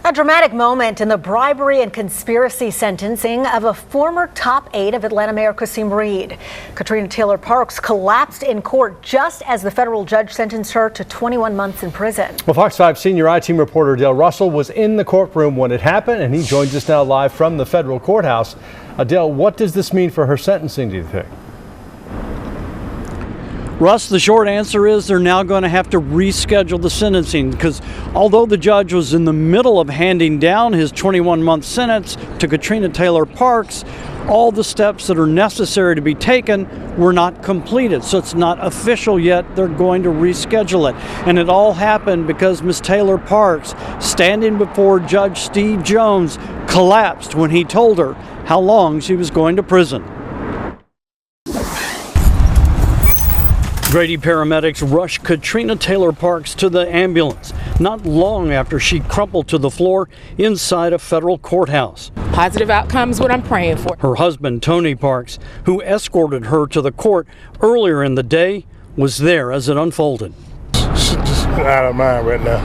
A dramatic moment in the bribery and conspiracy sentencing of a former top aide of Atlanta Mayor Kasim Reed. Katrina Taylor-Parks collapsed in court just as the federal judge sentenced her to 21 months in prison. Well, Fox 5 senior I-Team reporter Dale Russell was in the courtroom when it happened, and he joins us now live from the federal courthouse. Dale, what does this mean for her sentencing, do you think? Russ, the short answer is they're now going to have to reschedule the sentencing because although the judge was in the middle of handing down his 21-month sentence to Katrina Taylor-Parks, all the steps that are necessary to be taken were not completed. So it's not official yet. They're going to reschedule it. And it all happened because Ms. Taylor-Parks, standing before Judge Steve Jones, collapsed when he told her how long she was going to prison. Grady paramedics rushed Katrina Taylor-Parks to the ambulance not long after she crumpled to the floor inside a federal courthouse. Positive outcome is what I'm praying for. Her husband, Tony Parks, who escorted her to the court earlier in the day, was there as it unfolded. She's just out of mind right now.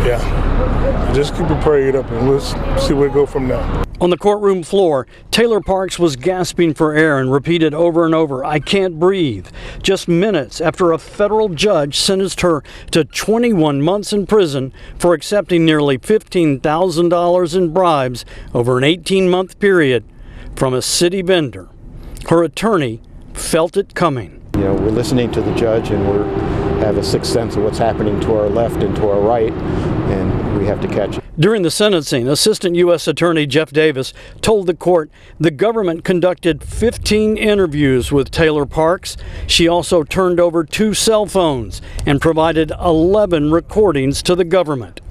Yeah. Just keep her prayed up and we'll see where we go from there. On the courtroom floor, Taylor-Parks was gasping for air and repeated over and over, "I can't breathe," just minutes after a federal judge sentenced her to 21 months in prison for accepting nearly $15,000 in bribes over an 18-month period from a city vendor. Her attorney felt it coming. You know, we're listening to the judge and we have a sixth sense of what's happening to our left and to our right, and we have to catch it. During the sentencing, Assistant U.S. Attorney Jeff Davis told the court the government conducted 15 interviews with Taylor-Parks. She also turned over 2 cell phones and provided 11 recordings to the government.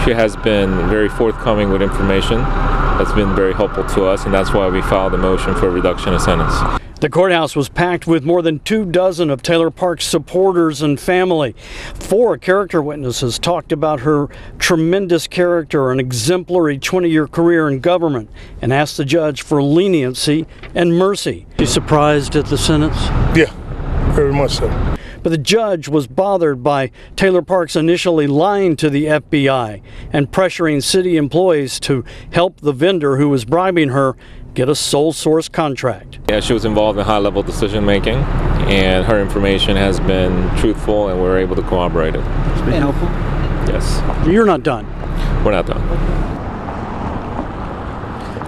She has been very forthcoming with information that's been very helpful to us, and that's why we filed a motion for a reduction of sentence. The courthouse was packed with more than 24 of Taylor-Parks' supporters and family. 4 character witnesses talked about her tremendous character and exemplary 20-year career in government and asked the judge for leniency and mercy. You surprised at the sentence? Yeah, very much so. But the judge was bothered by Taylor-Parks initially lying to the FBI and pressuring city employees to help the vendor who was bribing her get a sole source contract. Yeah, she was involved in high-level decision-making, and her information has been truthful, and we're able to corroborate it. It's been helpful? Yes. You're not done? We're not done.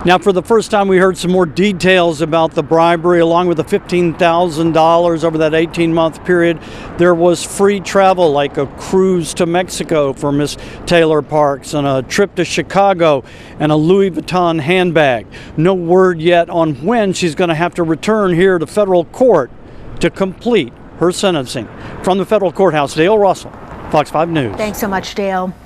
Now, for the first time, we heard some more details about the bribery. Along with the $15,000 over that 18-month period, there was free travel, like a cruise to Mexico for Miss Taylor-Parks and a trip to Chicago and a Louis Vuitton handbag. No word yet on when she's going to have to return here to federal court to complete her sentencing. From the federal courthouse, Dale Russell, Fox 5 News. Thanks so much, Dale.